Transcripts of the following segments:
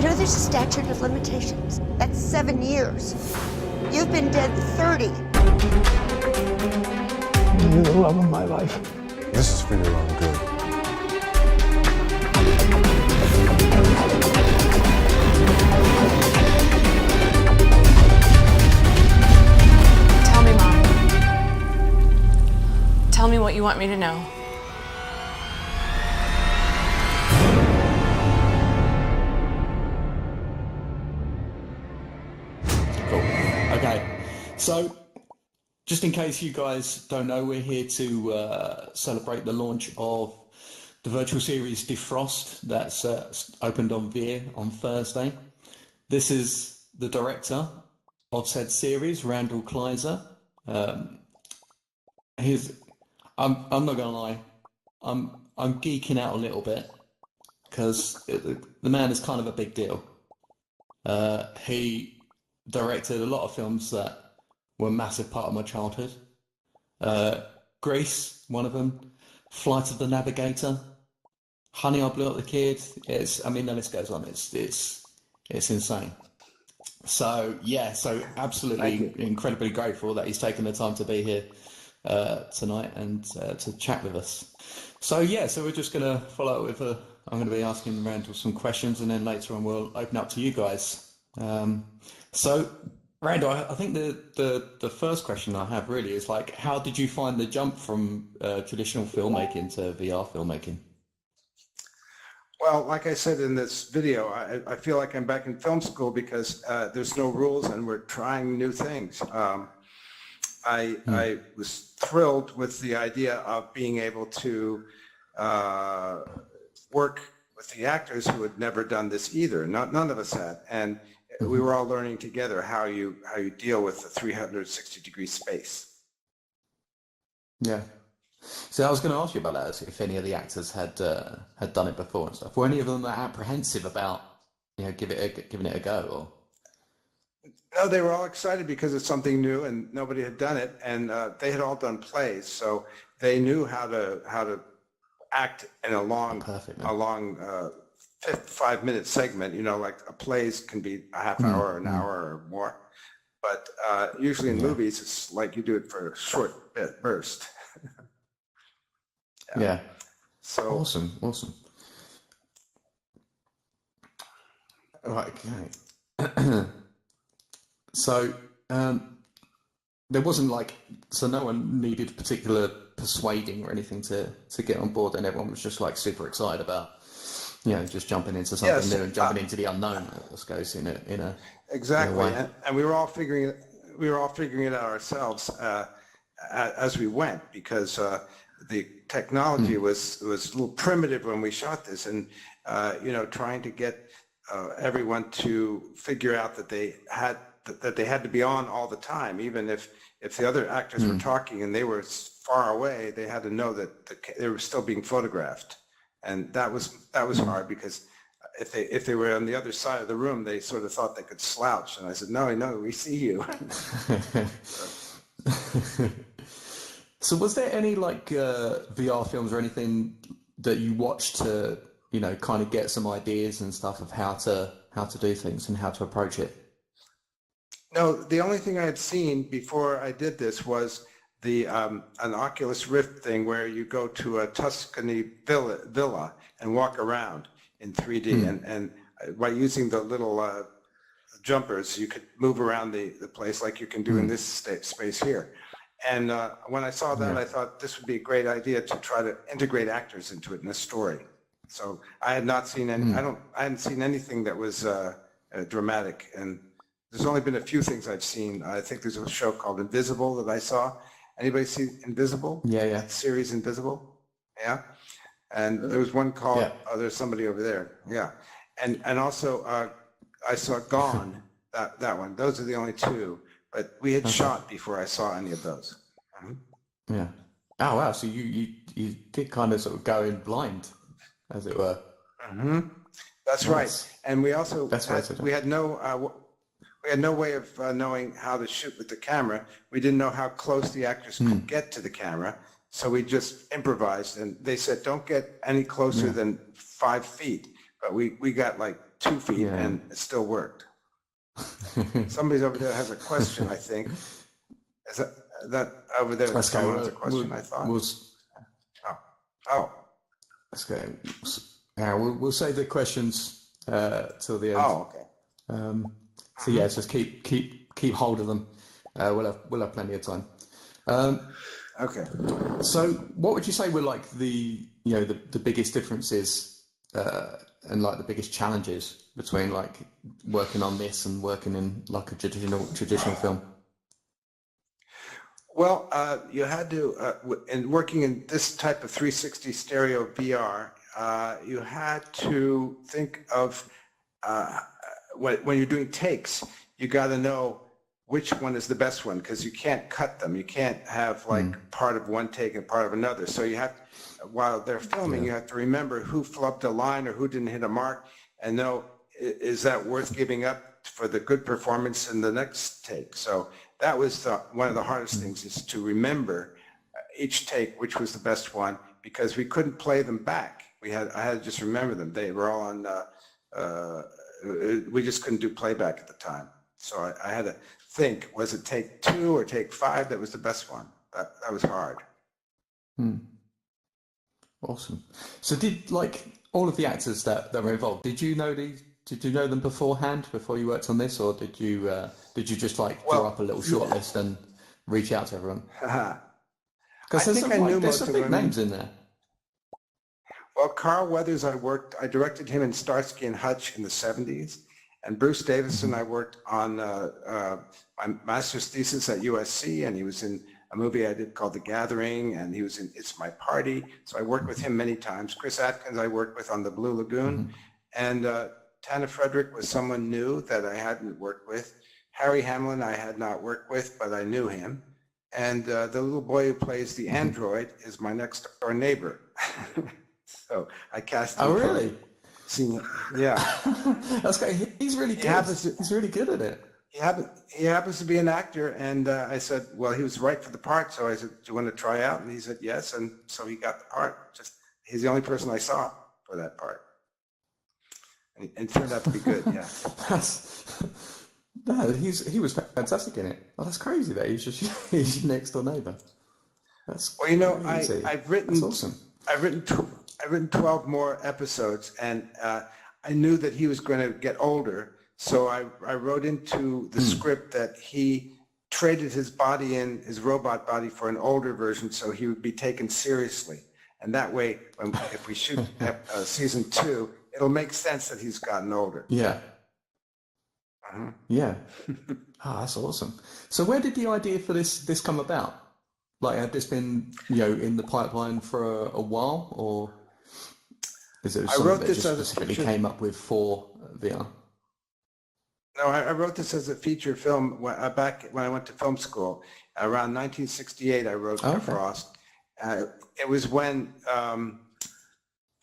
You know there's a statute of limitations. That's 7 years. You've been dead 30. You're the love of my life. This is for your own good. Tell me, Mom. Tell me what you want me to know. Cool. Okay. So, just in case you guys don't know, we're here to celebrate the launch of the virtual series DEFROST that's opened on VeeR on Thursday. This is the director of said series, Randal Kleiser. I'm not gonna lie, I'm geeking out a little bit because the man is kind of a big deal. He directed a lot of films that were a massive part of my childhood. Grease, one of them. Flight of the Navigator. Honey, I Blew Up the Kid. The list goes on. It's insane. So yeah, absolutely incredibly grateful that he's taken the time to be here tonight and to chat with us. So we're just going to follow up with I'm going to be asking Randal some questions, and then later on we'll open up to you guys. So Randal, I think the first question I have really is like, how did you find the jump from traditional filmmaking to VR filmmaking? Well, like I said in this video, I feel like I'm back in film school because there's no rules and we're trying new things. I was thrilled with the idea of being able to work with the actors who had never done this either. None of us had, and we were all learning together how you deal with the 360-degree space. Yeah. So I was going to ask you about that, if any of the actors had done it before and stuff. Were any of them apprehensive about giving it a go? Or? No, they were all excited because it's something new and nobody had done it, and they had all done plays, so they knew how to act in a long 5-minute segment. Like a plays can be a half hour, an hour, or more, but usually in movies it's like you do it for a short burst. Yeah. So awesome. Right. Okay. So there wasn't no one needed particular persuading or anything to get on board, and everyone was just super excited about just jumping into something new and jumping into the unknown, let's go in a exactly. In a way. And we were all figuring it out ourselves as we went, because the technology was a little primitive when we shot this, and trying to get everyone to figure out that they had to be on all the time, even if the other actors were talking and they were far away, they had to know that they were still being photographed, and that was hard, because if they were on the other side of the room, they sort of thought they could slouch, and I said, no, we see you. So was there any VR films or anything that you watched to kind of get some ideas and stuff of how to do things and how to approach it? No, the only thing I had seen before I did this was an Oculus Rift thing where you go to a Tuscany villa and walk around in 3D, and by using the little jumpers, you could move around the place like you can do in this space here. And when I saw that, I thought this would be a great idea to try to integrate actors into it in a story. So I had not seen any. I hadn't seen anything that was dramatic, and there's only been a few things I've seen. I think there's a show called Invisible that I saw. Anybody see Invisible? Yeah. That series Invisible? Yeah. And there was one called, there's somebody over there. Yeah. And also I saw Gone, that one. Those are the only two. But we had shot before I saw any of those. Yeah. Oh wow! So you did kind of sort of go in blind, as it were. That's right. And we also we had no way of knowing how to shoot with the camera. We didn't know how close the actors could get to the camera, so we just improvised. And they said, don't get any closer than 5 feet. But we got like 2 feet, Yeah. and it still worked. Somebody over there has a question, I think. Is that over there? Let's Someone go. has a question, I thought. Oh. Let's go. Yeah, we'll save the questions till the end. Oh, okay. So yeah, just keep hold of them. We'll have plenty of time. Okay. So what would you say were like the biggest differences and like the biggest challenges between like working on this and working in like a traditional film? Well, you had to, in working in this type of 360 stereo VR, you had to think of, when you're doing takes, you got to know which one is the best one, because you can't cut them. You can't have like part of one take and part of another. So you have, while they're filming, you have to remember who flubbed a line or who didn't hit a mark, and know, is that worth giving up for the good performance in the next take? So that was one of the hardest things, is to remember each take, which was the best one, because we couldn't play them back. I had to just remember them. They were all on, we just couldn't do playback at the time. So I had to think, was it take 2 or take 5 that was the best one? That was hard. Awesome. So did like all of the actors that were involved, did you know them beforehand before you worked on this, or did you just like draw up a little short list and reach out to everyone? Because there's some big names in there. Well, Carl Weathers, I directed him in Starsky and Hutch in the 70s. And Bruce Davison, I worked on my master's thesis at USC, and he was in a movie I did called The Gathering, and he was in It's My Party. So I worked with him many times. Chris Atkins I worked with on The Blue Lagoon. And Tana Frederick was someone new that I hadn't worked with. Harry Hamlin I had not worked with, but I knew him. And the little boy who plays the android is my next door neighbor. So I cast him. Oh, really? Yeah. That's great. He's really good. He's really good at it. He happens to be an actor, and I said, well, he was right for the part, so I said, do you want to try out? And he said yes, and so he got the part. He's the only person I saw for that part. And it turned out to be good, yeah. He was fantastic in it. Oh, that's crazy that he's your next door neighbor. That's well, you know, crazy. I've written. That's awesome. I've written 12 more episodes, and I knew that he was going to get older, so I wrote into the script that he traded his robot body for an older version, so he would be taken seriously. And that way, if we shoot season 2, it'll make sense that he's gotten older. Yeah. Yeah. That's awesome. So where did the idea for this come about? Like, had this been, in the pipeline for a while, or is it something that just specifically came up with for VR? No, I wrote this as a feature film back when I went to film school. Around 1968, I wrote DEFROST. It was when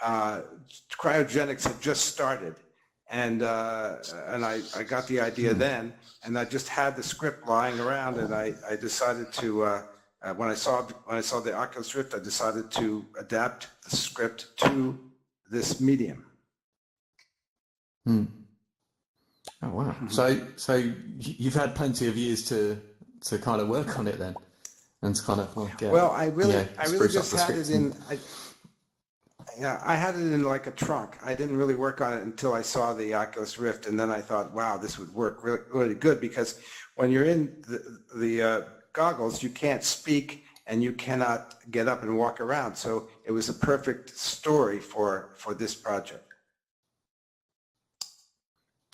cryogenics had just started, and I got the idea then, and I just had the script lying around, and I decided to. When I saw the Oculus Rift, I decided to adapt the script to this medium. Oh wow! So you've had plenty of years to kind of work on it then, and to kind of like well, I really just had it in. I had it in like a trunk. I didn't really work on it until I saw the Oculus Rift, and then I thought, wow, this would work really, really good, because when you're in the goggles, you can't speak and you cannot get up and walk around. So it was a perfect story for this project.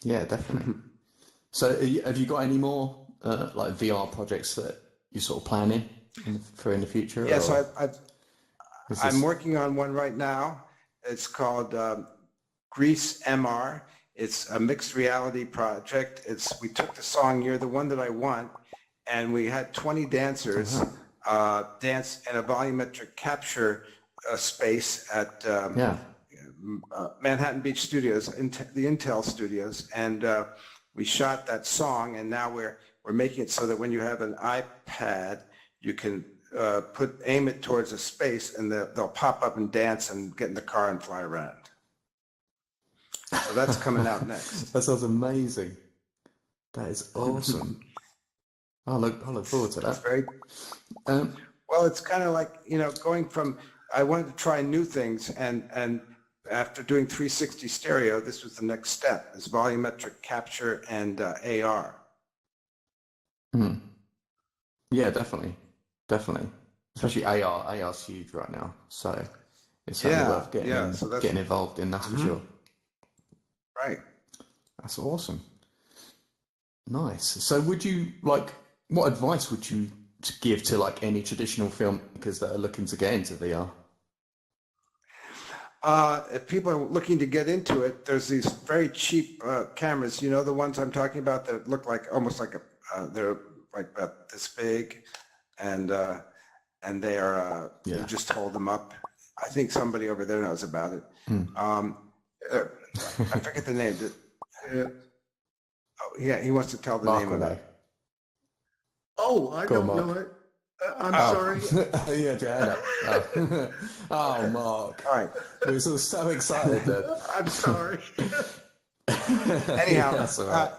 Yeah, definitely. So have you got any more like VR projects that you sort of planning for in the future? Yeah, so I'm working on one right now. It's called Grease MR. It's a mixed reality project. We took the song "You're the One That I Want," and we had 20 dancers dance in a volumetric capture space at Manhattan Beach Studios, the Intel studios, and we shot that song, and now we're making it so that when you have an iPad, you can aim it towards a space, and they'll pop up and dance and get in the car and fly around. So that's coming out next. That sounds amazing. That is awesome. I look forward to It's that. very well. It's kind of like, going from, I wanted to try new things, and after doing 360 stereo, this was the next step: is volumetric capture and AR. Yeah, definitely. Especially AR. AR's huge right now, so it's certainly worth getting involved in. That's for sure. Right. That's awesome. Nice. So, what advice would you give to like any traditional filmmakers that are looking to get into VR? If people are looking to get into it, there's these very cheap cameras. You know, the ones I'm talking about that look like almost like they're like about this big, and they are you just hold them up. I think somebody over there knows about it. I forget the name. He wants to tell the Mark name of it. Oh, I Go on, don't know Mark. it. I'm sorry. Yeah, Joanna. Oh, Mark. All right. We were so excited then. I'm sorry. Anyhow, That's all right.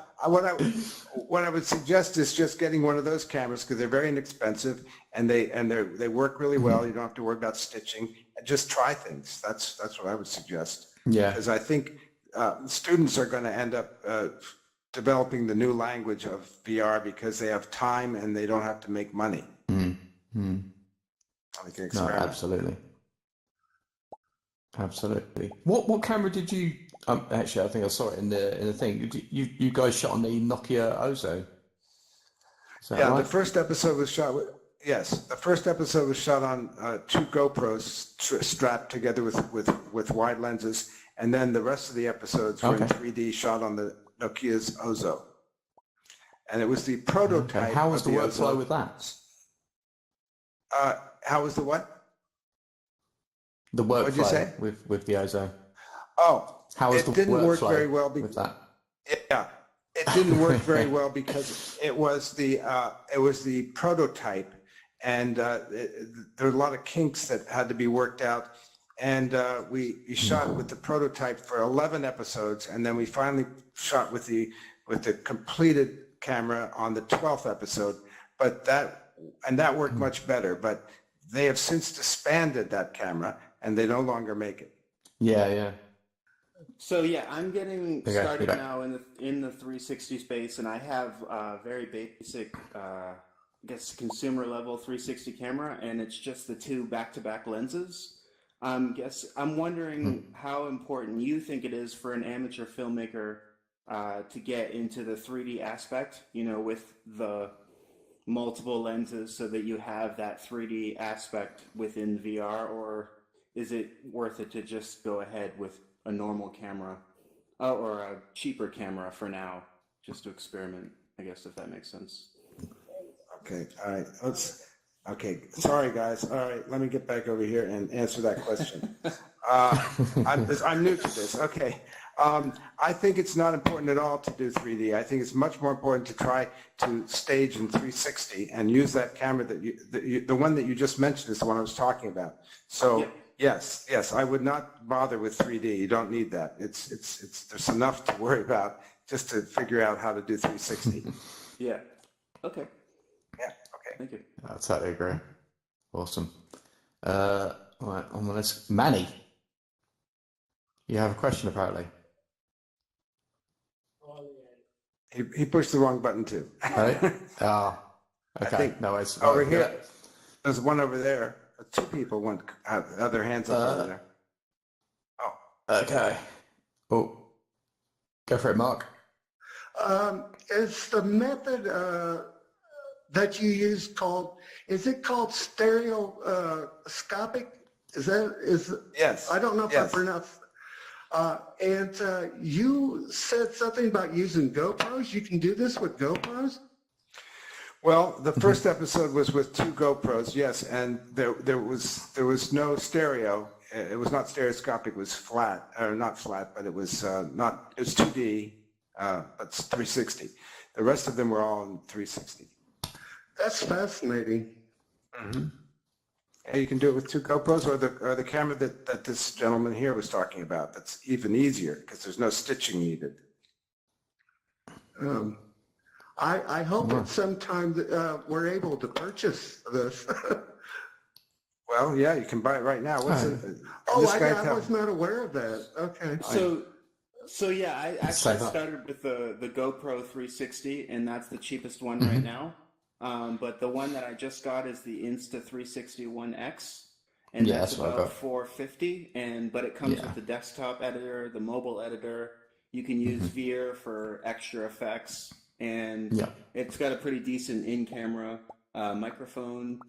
what I would suggest is just getting one of those cameras, because they're very inexpensive and they work really well. You don't have to worry about stitching. And just try things. That's what I would suggest. Yeah. Because I think students are going to end up developing the new language of VR because they have time and they don't have to make money. They can No, experiment. absolutely. What camera did you? Actually, I think I saw it in the thing. You guys shot on the Nokia Ozo. Is that right? The first episode was shot with. Yes, the first episode was shot on 2 GoPros strapped together with wide lenses, and then the rest of the episodes were in 3D, shot on the Nokia's Ozo. And it was the prototype. Okay. How was the workflow Ozo. with that? How was the what? The workflow. What'd you say? with the Ozo. Oh, How was it the didn't work workflow very well with that? Yeah, it didn't work very well because it was the prototype, and there were a lot of kinks that had to be worked out. And we shot with the prototype for 11 episodes, and then we finally shot with the completed camera on the 12th episode. But that worked much better. But they have since disbanded that camera, and they no longer make it. Yeah. So yeah, I'm getting started now in the 360 space, and I have a very basic, I guess, consumer level 360 camera, and it's just the 2 back-to-back lenses. I'm wondering how important you think it is for an amateur filmmaker to get into the 3D aspect, with the multiple lenses, so that you have that 3D aspect within VR, or is it worth it to just go ahead with a normal camera or a cheaper camera for now, just to experiment, I guess, if that makes sense. Okay, all right. Okay, sorry guys. All right, let me get back over here and answer that question. I'm new to this. Okay. I think it's not important at all to do 3D. I think it's much more important to try to stage in 360 and use that camera the one that you just mentioned is the one I was talking about. So. Yep. Yes, I would not bother with 3D. You don't need that. It's there's enough to worry about just to figure out how to do 360. Yeah. Okay. Yeah. Okay. Thank you. I totally agree. Awesome. All right, on the list, Manny. You have a question apparently. He pushed the wrong button too. Right? Okay. I think no, it's over here. There's one over there. 2 people have their hands up over there. Oh. Okay. Oh, go for it, Mark. Is the method that you use called stereoscopic? Yes. I don't know if I pronounced. And you said something about using GoPros. You can do this with GoPros? Well, the first episode was with 2 GoPros, yes, and there was no stereo. It was not stereoscopic. It was flat, or not flat, but it was not. It was 2D, but 360. The rest of them were all in 360. That's fascinating. Mm-hmm. Yeah, you can do it with 2 GoPros or the camera that this gentleman here was talking about. That's even easier because there's no stitching needed. I hope at some time that we're able to purchase this. Well, yeah, you can buy it right now. What's it? I was not aware of that. Okay. So yeah, I actually started with the GoPro 360, and that's the cheapest one right now. But the one that I just got is the Insta360 One X, and that's about $450. But it comes with the desktop editor, the mobile editor. You can use VeeR for extra effects, and it's got a pretty decent in-camera microphone.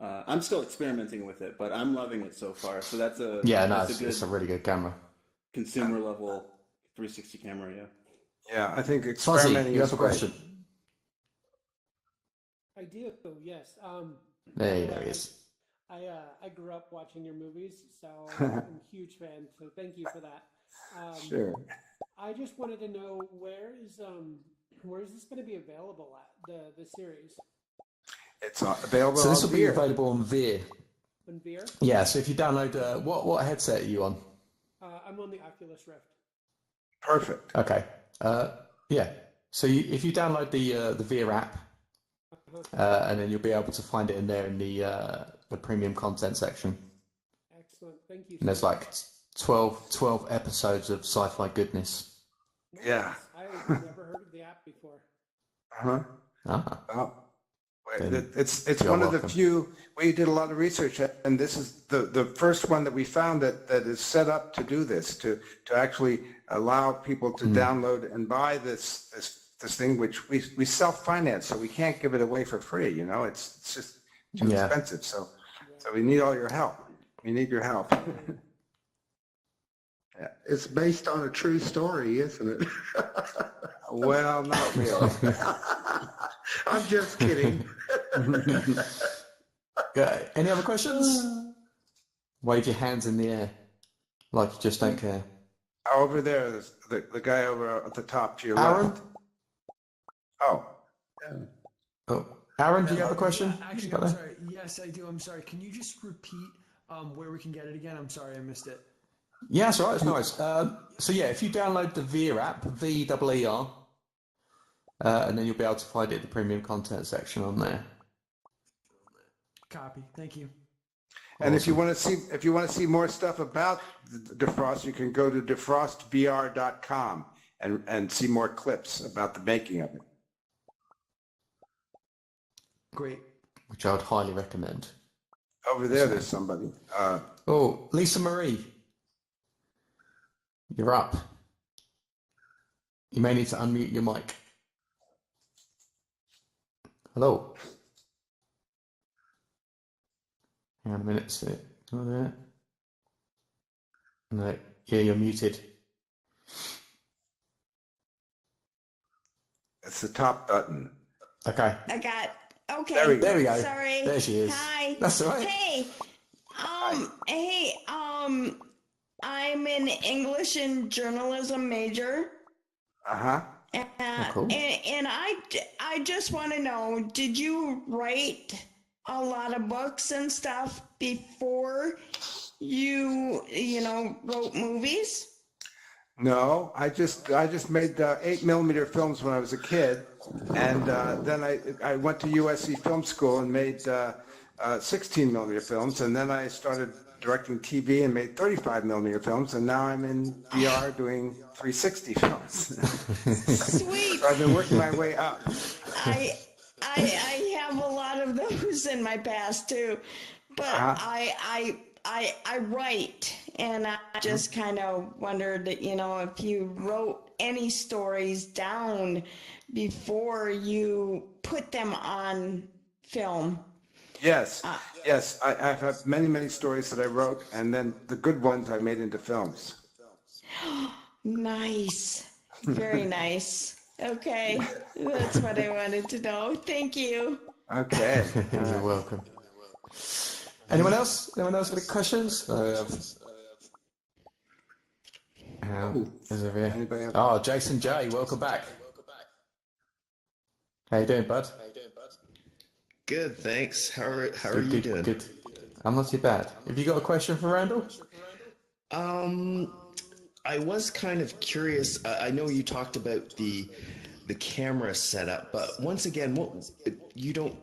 I'm still experimenting with it, but I'm loving it so far. So that's a it's a really good camera. Consumer level 360 camera. Yeah, I think experimenting. You have a question? I do, yes. There he is. I grew up watching your movies, so I'm a huge fan. So thank you for that. Sure. I just wanted to know where is this going to be available at the series? It's available. So this will be VeeR. available on VeeR. On VeeR? Yeah. So if you download, what headset are you on? I'm on the Oculus Rift. Perfect. Okay. Yeah. So if you download the VeeR app, and then you'll be able to find it in there in the premium content section. Excellent. Thank you. And there's like 12 episodes of sci-fi goodness. Nice. Yeah. I've never heard of the app before. Oh. It's one of the few. We did a lot of research, and this is the first one that we found that is set up to do this, to actually allow people to download and buy this thing, which we self-finance, so we can't give it away for free. You know, it's just too expensive. So we need all your help. We need your help. Yeah. It's based on a true story, isn't it? Well, not really. I'm just kidding. Any other questions? Wave your hands in the air like you just don't care. Over there, there's the guy over at the top to your Aaron? left. Oh. Aaron, do you have a question? Actually, I'm sorry. Yes, I do. I'm sorry. Can you just repeat where we can get it again? I'm sorry, I missed it. Yeah, that's right. It's nice. So yeah, if you download the VeeR app, VeeR, and then you'll be able to find it in the premium content section on there. Copy. Thank you. And if you want to see more stuff about DEFROST, you can go to DEFROSTVR.com and see more clips about the making of it. Great. Which I would highly recommend. Over there, there's somebody. Lisa Marie, you're up. You may need to unmute your mic. Hello. Hang on a minute. See it. Oh, there. No. Yeah, you're muted. It's the top button. Okay. Okay. There we go. Sorry. There she is. Hi. That's all right. Hey. I'm an English and journalism major. Cool. And I just want to know, did you write a lot of books and stuff before you wrote movies? No, I just made 8mm films when I was a kid, and then I went to USC Film School and made 16mm films, and then I started directing TV and made 35mm films, and now I'm in VR doing 360 films. Sweet. So I've been working my way up. I have a lot of those in my past too, but I write, and I just kind of wondered, if you wrote any stories down before you put them on film. Yes, I have many stories that I wrote, and then the good ones I made into films. Nice. Very nice. Okay. That's what I wanted to know. Thank you. Okay. You're welcome. Anyone else? Anyone else got any questions? Jason J, welcome back. How you doing, bud? Good, thanks. How are you doing? Good. I'm not too bad. Have you got a question for Randall? I was kind of curious. I know you talked about the camera setup, but once again, Mr.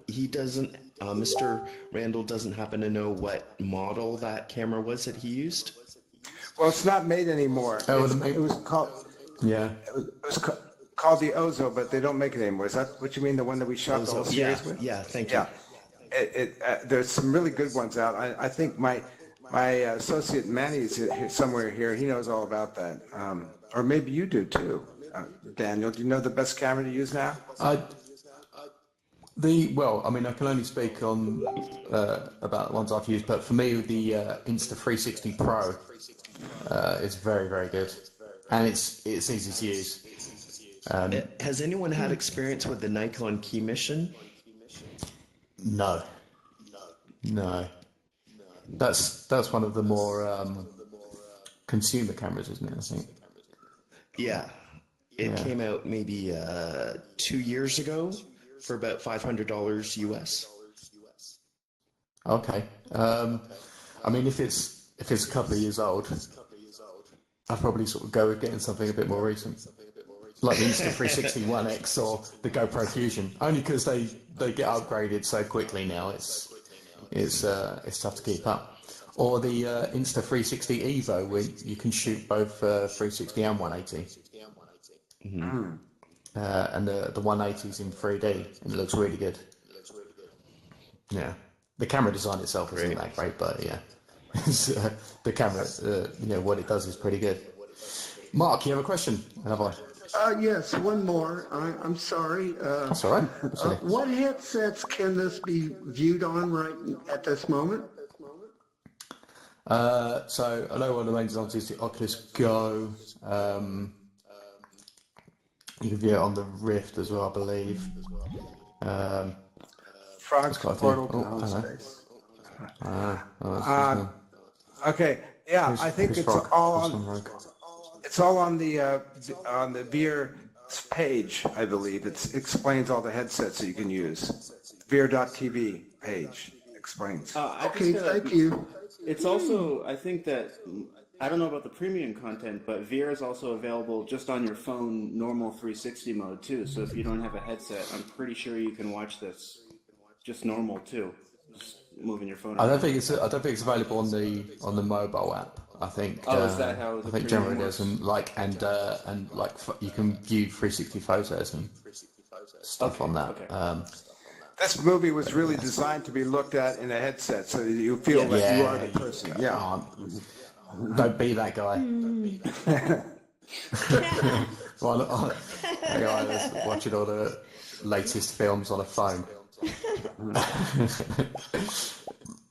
Randall doesn't happen to know what model that camera was that he used? Well, it's not made anymore. Oh, It was called. Yeah. It was called the Ozo, but they don't make it anymore. Is that what you mean? The one that we shot the whole series with? Yeah, thank you. Yeah. There's some really good ones out. I think my associate Manny's somewhere here. He knows all about that. Or maybe you do too. Daniel, do you know the best camera to use now? Well, I mean, I can only speak on about the ones I've used, but for me, the Insta360 Pro is very, very good, and it's easy to use. Has anyone had experience with the Nikon Key Mission? No. That's one of the more consumer cameras, isn't it? I think. Yeah. It came out maybe 2 years ago for about $500 US. Okay. I mean, if it's a couple of years old, I'd probably sort of go with getting something a bit more recent, like the Insta360 One X or the GoPro Fusion. Only because they get upgraded so quickly now. It's tough to keep up. Or the Insta360 Evo, where you can shoot both 360 and 180. Mm-hmm. And the 180's in 3D, and it looks really good. Yeah, the camera design itself isn't that great, but yeah, the camera, what it does is pretty good. Mark, you have a question? Have I? Yes, one more. I'm sorry. That's all right. What headsets can this be viewed on right at this moment? So I know one of the main designs is the Oculus Go. You can view it on the Rift as well, I believe. Frog's portal to home space. Okay, yeah, I think it's all on the VeeR page, I believe. It explains all the headsets that you can use. VeeR.tv page explains. Okay, thank you. It's also, I think that, I don't know about the premium content, but VeeR is also available just on your phone, normal 360 mode too. So if you don't have a headset, I'm pretty sure you can watch this just normal too, just moving your phone. I don't think it's available on the mobile app. I think. Is that how? I think generally it is, and you can view 360 photos and stuff on that. Okay. This movie was really designed to be looked at in a headset, so that you feel like you are the person. Yeah. Don't be that guy. Watching all the latest films on a phone.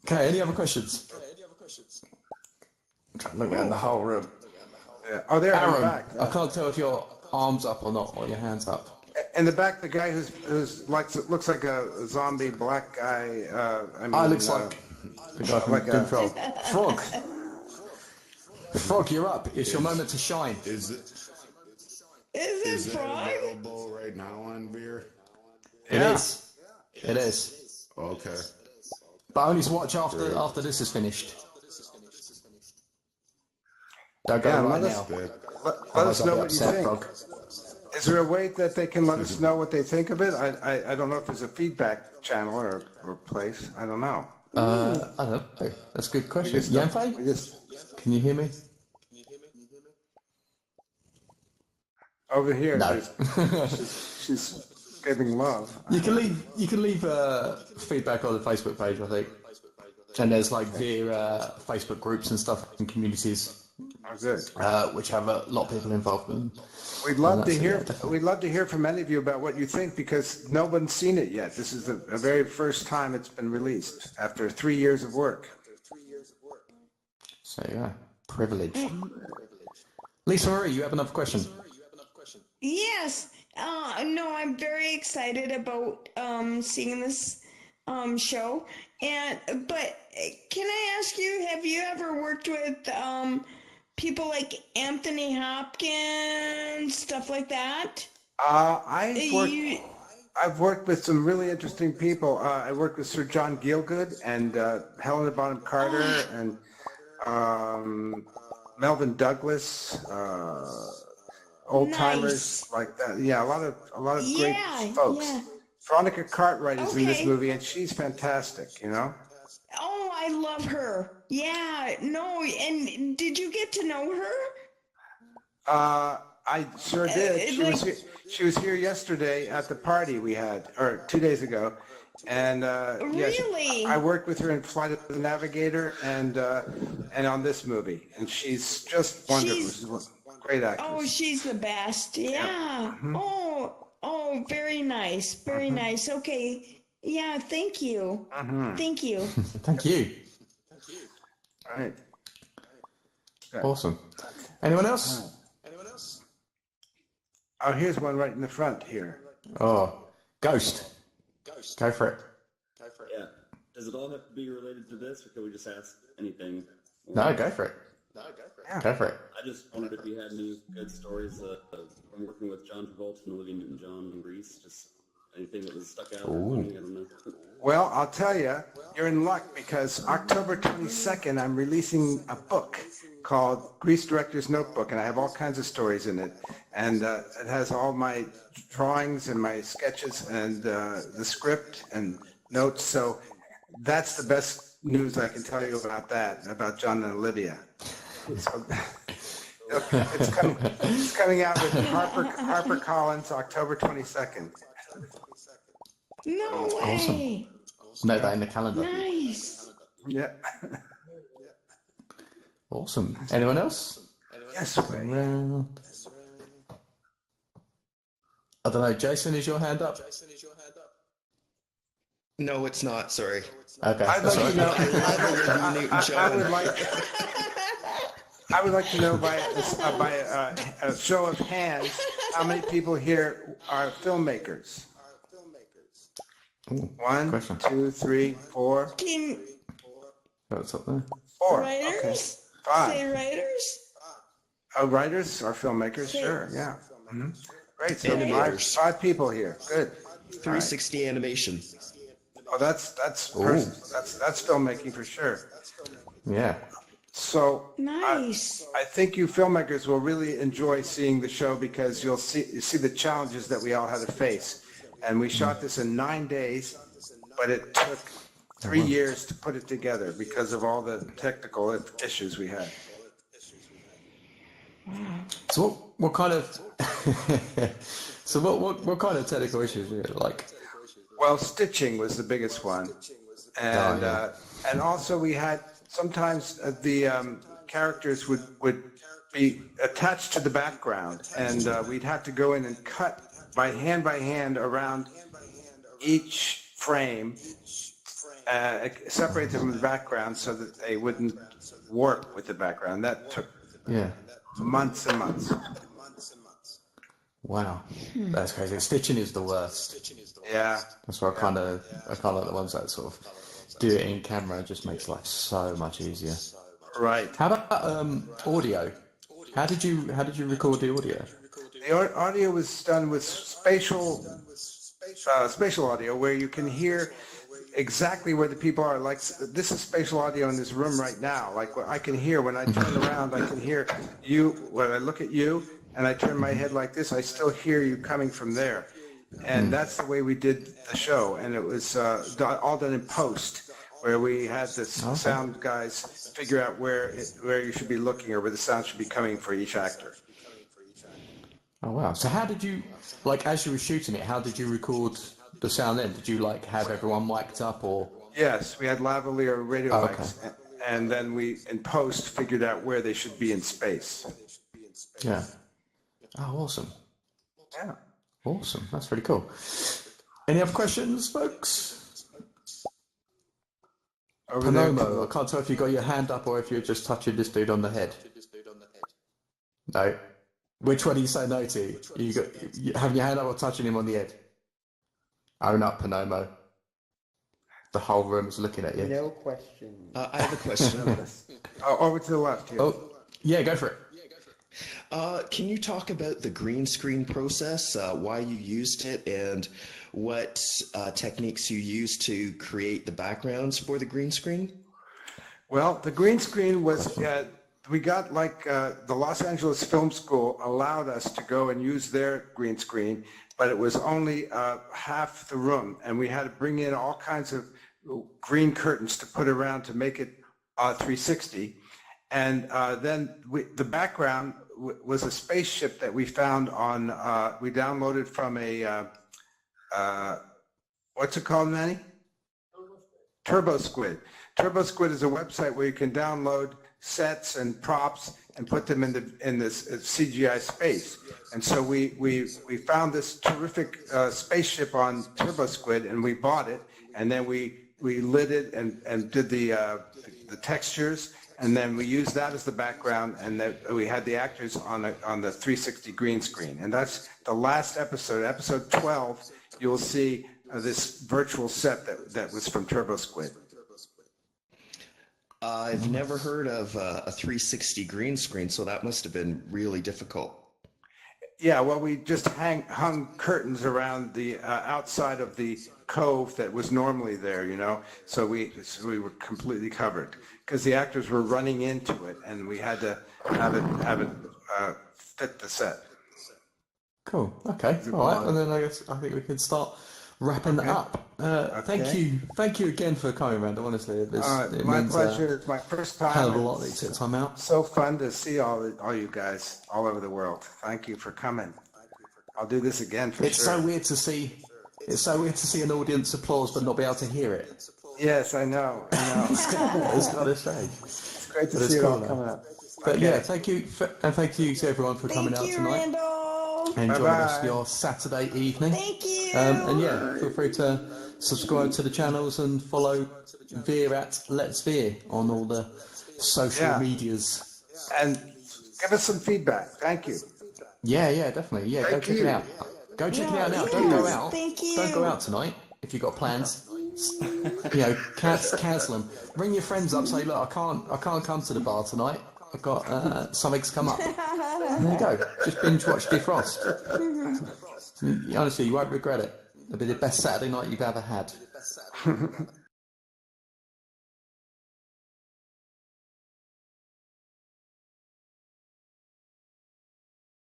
Okay, any other questions? I'm trying to look around the whole room. Yeah. Oh, there, Aaron, in the back. I can't tell if your arm's up or not, or your hand's up. In the back, the guy who's looks like a zombie black guy. Looks like the guy from Doom Patrol. Frog. Frog, you're up. It's your moment to shine. Is it Frog? Available right now on VeeR? It is. It is. Okay. But only to watch after this is finished. Don't go right now. Let us know what you think. Frog. Is there a way that they can let us know what they think of it? I don't know if there's a feedback channel or place. I don't know. I don't know. That's a good question. Yanfei? Can you hear me? Over here. No. She's giving love. You can leave feedback on the Facebook page, I think. And there's like VeeR Facebook groups and stuff and communities. Oh, good. Which have a lot of people involved in. We'd love to hear. We'd love to hear from any of you about what you think, because no one's seen it yet. This is the very first time it's been released after 3 years of work. So yeah, privilege. Lisa Marie, you have another question? Yes. No, I'm very excited about seeing this show. But can I ask you, have you ever worked with people like Anthony Hopkins, stuff like that? I've I've worked with some really interesting people. I worked with Sir John Gielgud and Helena Bonham Carter and Melvin Douglas, old timers like that. Yeah, a lot of great folks. Yeah. Veronica Cartwright is in this Okay. movie, and she's fantastic. You know. Oh, I love her. Yeah. No, and did you get to know her? I sure did. She was here yesterday at the party we had, or 2 days ago, and Really? I worked with her in Flight of the Navigator and on this movie, and she's just wonderful. She's a great actress. Oh, she's the best. Yeah. Mm-hmm. Oh, very nice. Very nice. Okay. Yeah, thank you. Thank you. Thank you. All right. Awesome. Anyone else? Oh, here's one right in the front here. Oh, Ghost. Go for it. Yeah. Does it all have to be related to this, or can we just ask anything? No, go for it. Yeah. Go for it. I just wondered if you had any good stories from working with John Travolta and Olivia Newton-John in Greece. Just anything that was stuck out. Ooh. I don't know. Well, I'll tell you, you're in luck because October 22nd, I'm releasing a book called Grease Director's Notebook, and I have all kinds of stories in it. And it has all my drawings and my sketches and the script and notes. So that's the best news I can tell you about that, about John and Olivia. So, it's coming out with HarperCollins October 22nd. No way. Note that in the calendar. Nice. Yeah. Awesome. Anyone else? Yes. Around. I don't know. Jason, is your hand up? No, it's not. Sorry. Okay. I'd like to know. I would like to know by a show of hands how many people here are filmmakers. Ooh, 1, question. 2, 3, 4. Team What's up there? 4. writers? Okay. Say 5. writers? Oh, writers are filmmakers. Sure. Yeah. Mm-hmm. Great. So Animators. five people here. Good. 360 animation. Oh, that's filmmaking for sure. Yeah. So Nice. I think you filmmakers will really enjoy seeing the show because you see the challenges that we all had to face. And we shot this in 9 days, but it took 3 years to put it together because of all the technical issues we had. So what kind of what kind of technical issues were it like? Well, stitching was the biggest one, and and also we had sometimes the characters would be attached to the background, and we'd have to go in and cut by hand around each frame, separate them from the background so that they wouldn't warp with the background. That took months and months. Wow, that's crazy. Stitching is the worst. Yeah. That's why I kind of like the ones that sort of do it in camera. It just makes life so much easier. Right. How about audio? How did you record the audio? The audio was done with spatial audio, where you can hear exactly where the people are. Like, this is spatial audio in this room right now. Like, what I can hear when I turn around, I can hear you. When I look at you and I turn my head like this, I still hear you coming from there. And that's the way we did the show. And it was all done in post, where we had the sound guys figure out where you should be looking or where the sound should be coming for each actor. Oh wow! So how did you, like, as you were shooting it, how did you record the sound then? Did you like have everyone mic'd up or? Yes, we had lavalier radio mics, and then we in post figured out where they should be in space. Yeah. Oh, awesome. Yeah. Awesome. That's pretty cool. Any other questions, folks? Panomo, I can't tell if you got your hand up or if you're just touching this dude on the head. No. Which one do you say no to? You having your hand up or touching him on the head? Own up, Panomo. The whole room is looking at you. No question. I have a question. Over to the left here. Oh, yeah, go for it. Can you talk about the green screen process, why you used it, and what techniques you used to create the backgrounds for the green screen? Well, the green screen was, we got like the Los Angeles Film School allowed us to go and use their green screen, but it was only half the room, and we had to bring in all kinds of green curtains to put around to make it 360. And then the background was a spaceship that we found on, we downloaded from a, what's it called, Manny? TurboSquid. TurboSquid is a website where you can download sets and props and put them in this CGI space. And so we found this terrific spaceship on TurboSquid, and we bought it, and then we lit it and did the textures, and then we used that as the background, and then we had the actors on the 360 green screen. And that's the last episode, episode 12. You will see this virtual set that was from TurboSquid. I've never heard of a 360 green screen, so that must have been really difficult. Yeah, well, we just hung curtains around the outside of the cove that was normally there, you know, so we were completely covered because the actors were running into it, and we had to have it fit the set. Cool. Okay. All right. And then I think we can start wrapping that up. Thank you again for coming, Randal. Honestly, it my means, pleasure. It's my first time. Hell of a lot that you took time out. So fun to see all you guys all over the world. Thank you for coming. I'll do this again for sure. It's so weird to see. It's so weird to see an audience applause but not be able to hear it. Yes, I know. It's kind of strange. It's great to see it all coming up. But yeah, thank you, and thank you to everyone for coming out tonight. Randal. Enjoy the rest of your Saturday evening. Thank you. And yeah, feel free to subscribe to the channels and follow VeeR at Let's VeeR on all the social medias. And give us some feedback. Thank you. Yeah, definitely. Yeah, go check it out. Go check it out now. Don't go out. Thank you. Don't go out tonight if you've got plans. You know, cancel them. Ring your friends up. Say, look, I can't come to the bar tonight. I've got something's come up. And there you go. Just binge watch DEFROST. Honestly, you won't regret it. It'll be the best Saturday night you've ever had.